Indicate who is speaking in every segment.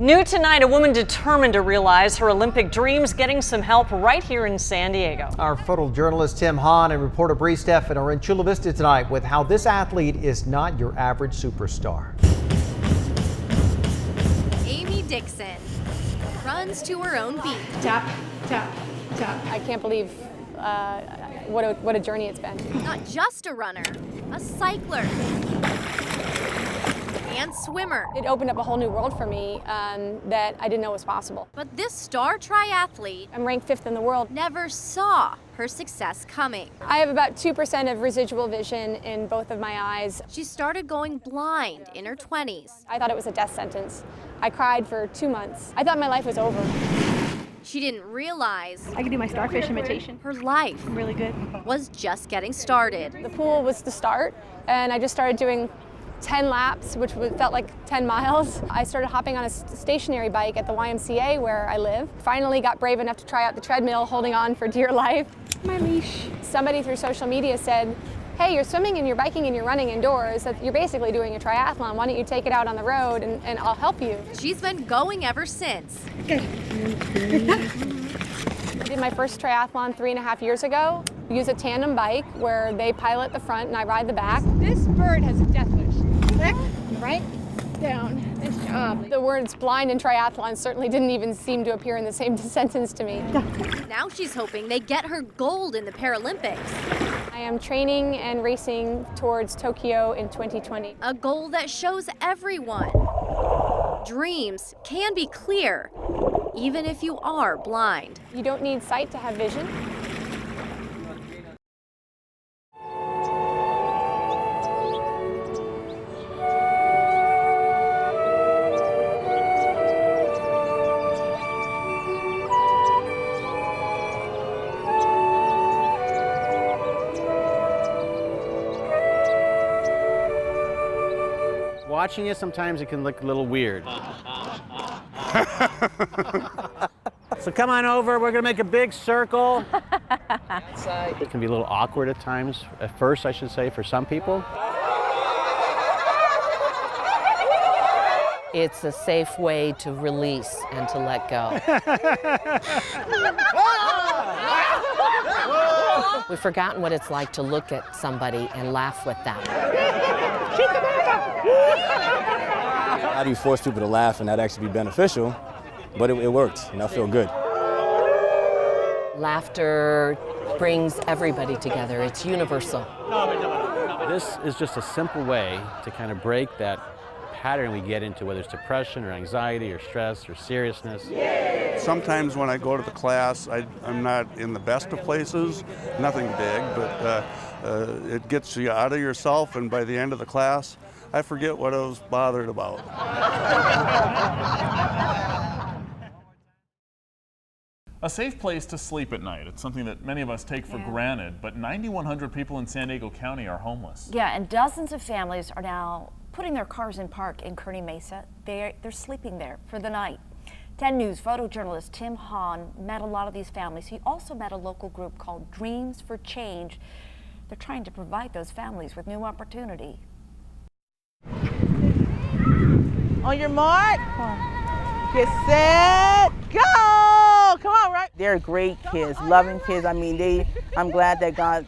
Speaker 1: New tonight, a woman determined to realize her Olympic dreams, getting some help right here in San Diego.
Speaker 2: Our photojournalist Tim Hahn and reporter Bree Steffen are in Chula Vista tonight with how this athlete is not your average superstar.
Speaker 3: Amy Dixon runs to her own beat.
Speaker 4: Tap, tap, tap.
Speaker 5: I can't believe what a journey it's been.
Speaker 3: Not just a runner, a cycler and swimmer.
Speaker 5: It opened up a whole new world for me that I didn't know was possible.
Speaker 3: But this star triathlete
Speaker 5: I'm ranked 5th in the world.
Speaker 3: never saw her success coming.
Speaker 5: I have about 2% of residual vision in both of my eyes.
Speaker 3: She started going blind in her 20s.
Speaker 5: I thought it was a death sentence. I cried for 2 months. I thought my life was over.
Speaker 3: She didn't realize
Speaker 4: I can do my starfish imitation.
Speaker 3: her life
Speaker 4: I'm really good.
Speaker 3: was just getting started.
Speaker 5: The pool was the start, and I just started doing 10 laps, which felt like 10 miles. I started hopping on a stationary bike at the YMCA where I live. Finally got brave enough to try out the treadmill, holding on for dear life.
Speaker 4: My leash.
Speaker 5: Somebody through social media said, hey, you're swimming and you're biking and you're running indoors. You're basically doing a triathlon. Why don't you take it out on the road and I'll help you.
Speaker 3: She's been going ever since.
Speaker 5: I did my first triathlon 3.5 years ago. We use a tandem bike where they pilot the front and I ride the back.
Speaker 4: This bird has a death wish. Click, right, down. Nice job.
Speaker 5: The words blind and triathlon certainly didn't even seem to appear in the same sentence to me.
Speaker 3: Now she's hoping they get her gold in the Paralympics.
Speaker 5: I am training and racing towards Tokyo in 2020.
Speaker 3: A goal that shows everyone dreams can be clear, even if you are blind.
Speaker 5: You don't need sight to have vision.
Speaker 6: Watching it, sometimes it can look a little weird. So come on over, we're gonna make a big circle. It can be a little awkward at times, at first I should say, for some people.
Speaker 7: It's a safe way to release and to let go. We've forgotten what it's like to look at somebody and laugh with them.
Speaker 8: How do you force people to laugh and that actually be beneficial? But it worked, and I feel good.
Speaker 7: Laughter brings everybody together. It's universal.
Speaker 6: This is just a simple way to kind of break that pattern we get into, whether it's depression or anxiety or stress or seriousness.
Speaker 9: Sometimes when I go to the class, I'm not in the best of places, nothing big, but it gets you out of yourself, and by the end of the class, I forget what I was bothered about.
Speaker 10: A safe place to sleep at night. It's something that many of us take for granted, but 9,100 people in San Diego County are homeless.
Speaker 11: Yeah, and dozens of families are now putting their cars in park in Kearny Mesa. They're sleeping there for the night. 10 News photojournalist Tim Hahn met a lot of these families. He also met a local group called Dreams for Change. They're trying to provide those families with new opportunity.
Speaker 12: On your mark, get set, go! Come on, right? They're great kids, loving kids. I mean, I'm glad that God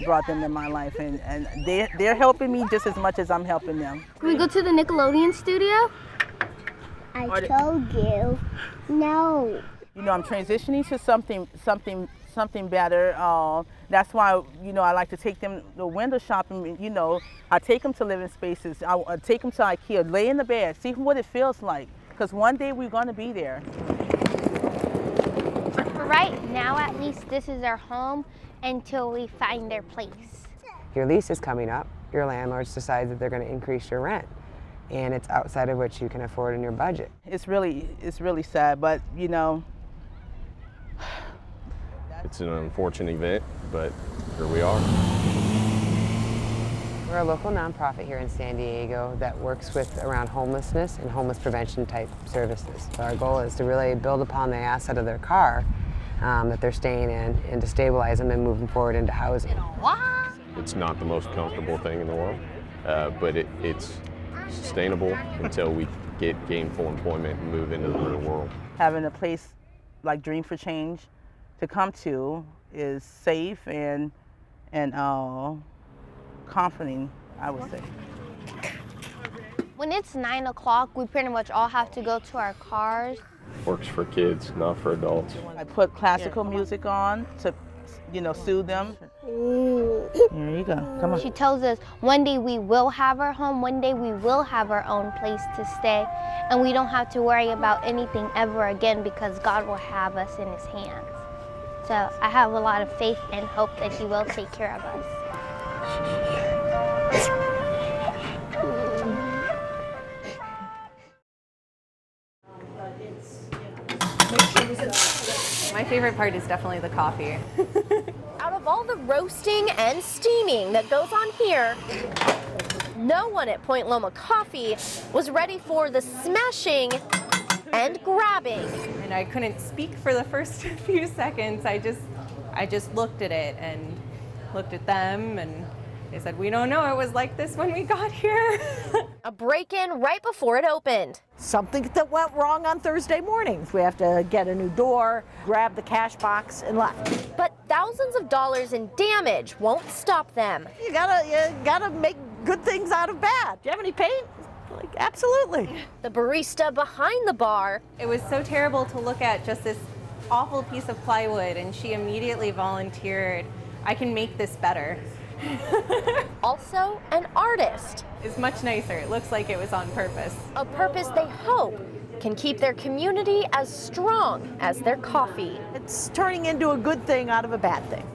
Speaker 12: brought them in my life, and they're helping me just as much as I'm helping them.
Speaker 13: Can we go to the Nickelodeon studio? I told you, no.
Speaker 12: You know, I'm transitioning to something better. That's why, you know, I like to take them to window shopping. You know, I take them to living spaces. I take them to IKEA, lay in the bed, see what it feels like. Because one day we're going to be there.
Speaker 13: For right now, at least, this is our home until we find their place.
Speaker 14: Your lease is coming up. Your landlords decide that they're going to increase your rent, and it's outside of what you can afford in your budget.
Speaker 12: It's really sad, but you know.
Speaker 15: It's an unfortunate event, but here we are.
Speaker 14: We're a local nonprofit here in San Diego that works with around homelessness and homeless prevention type services. So our goal is to really build upon the asset of their car that they're staying in and to stabilize them and move them forward into housing.
Speaker 15: It's not the most comfortable thing in the world, but it's sustainable until we get gainful employment and move into the real world.
Speaker 12: Having a place like Dream for Change to come to is safe and comforting, I would say.
Speaker 13: When it's 9 o'clock, we pretty much all have to go to our cars.
Speaker 15: Works for kids, not for adults.
Speaker 12: I put classical music on to, soothe them. Here you go, come on.
Speaker 13: She tells us one day we will have our home, one day we will have our own place to stay, and we don't have to worry about anything ever again because God will have us in His hands. So I have a lot of faith and hope that He will take care of us.
Speaker 5: My favorite part is definitely the coffee.
Speaker 3: Out of all the roasting and steaming that goes on here, no one at Point Loma Coffee was ready for the smashing and grabbing.
Speaker 5: And I couldn't speak for the first few seconds. I just looked at it and looked at them, and they said, "We don't know it was like this when we got here."
Speaker 3: A break-in right before it opened.
Speaker 16: Something that went wrong on Thursday mornings. We have to get a new door, grab the cash box, and left.
Speaker 3: But thousands of dollars in damage won't stop them.
Speaker 16: You gotta make good things out of bad. Do you have any paint? Like, absolutely.
Speaker 3: The barista behind the bar.
Speaker 5: It was so terrible to look at just this awful piece of plywood, and she immediately volunteered, "I can make this better."
Speaker 3: Also an artist.
Speaker 5: It's much nicer. It looks like it was on purpose.
Speaker 3: A purpose they hope can keep their community as strong as their coffee.
Speaker 16: It's turning into a good thing out of a bad thing.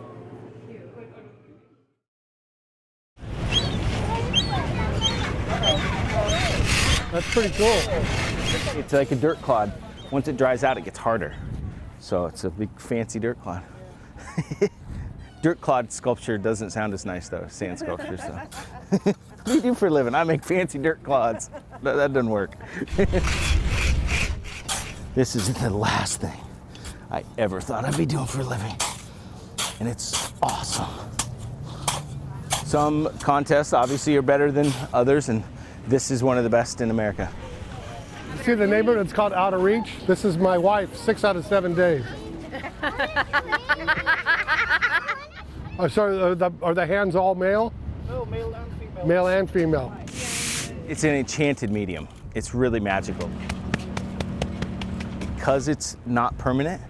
Speaker 17: That's pretty cool. It's like a dirt clod. Once it dries out, it gets harder. So it's a big fancy dirt clod. Dirt clod sculpture doesn't sound as nice though, sand sculpture. So, what do you do for a living? I make fancy dirt clods. That doesn't work. This is the last thing I ever thought I'd be doing for a living, and it's awesome. Some contests obviously are better than others, and this is one of the best in America.
Speaker 18: See the neighborhood? It's called Out of Reach. This is my wife, 6 out of 7 days. Sorry, are the hands all male?
Speaker 17: No, male and female.
Speaker 18: Male and female.
Speaker 17: It's an enchanted medium. It's really magical. Because it's not permanent,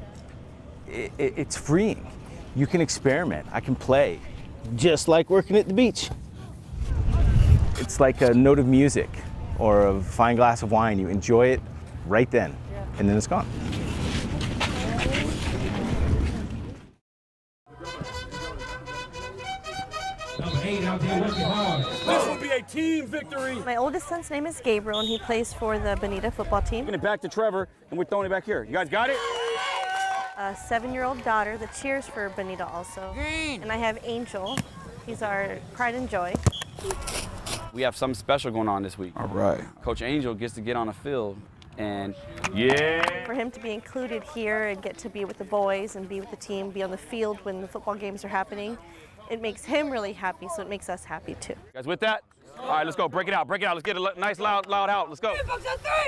Speaker 17: it's freeing. You can experiment. I can play, just like working at the beach. It's like a note of music or a fine glass of wine. You enjoy it right then, and then it's gone.
Speaker 19: This will be a team victory.
Speaker 20: My oldest son's name is Gabriel, and he plays for the Bonita football team.
Speaker 19: Giving it back to Trevor, and we're throwing it back here. You guys got it?
Speaker 20: A 7-year-old daughter that cheers for Bonita also. Green. And I have Angel. He's our pride and joy.
Speaker 21: We have something special going on this week.
Speaker 9: All right.
Speaker 21: Coach Angel gets to get on the field, and
Speaker 20: for him to be included here and get to be with the boys and be with the team, be on the field when the football games are happening, it makes him really happy, so it makes us happy too.
Speaker 19: You guys with that? All right, let's go. Break it out. Break it out. Let's get a nice loud out. Let's go.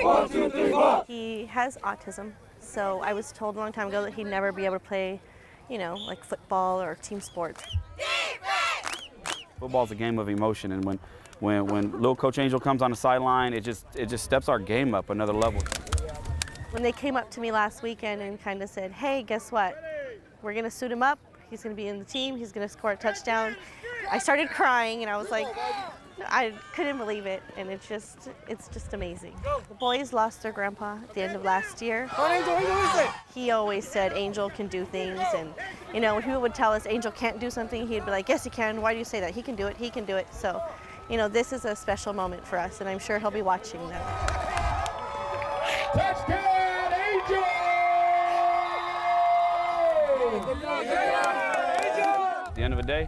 Speaker 20: 1, 2, 3, 4. He has autism, so I was told a long time ago that he'd never be able to play, like football or team sports.
Speaker 21: Football's a game of emotion, and when little Coach Angel comes on the sideline, it just steps our game up another level.
Speaker 20: When they came up to me last weekend and kind of said, "Hey, guess what? We're gonna suit him up. He's gonna be in the team. He's gonna score a touchdown." I started crying, and I was like, I couldn't believe it, and it's just amazing. The boys lost their grandpa at the end of last year. He always said Angel can do things, and when people would tell us Angel can't do something, he'd be like, "Yes, he can. Why do you say that? He can do it. He can do it." So, this is a special moment for us, and I'm sure he'll be watching them.
Speaker 19: Touchdown, Angel!
Speaker 21: At the end of the day,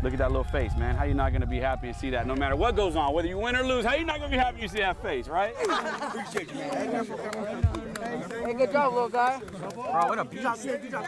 Speaker 21: look at that little face, man. How you not gonna be happy to see that? No matter what goes on, whether you win or lose, how you not gonna be happy to see that face, right?
Speaker 19: Appreciate you, man.
Speaker 12: Hey, good job, little guy.
Speaker 19: Bro, what a beast. Good job.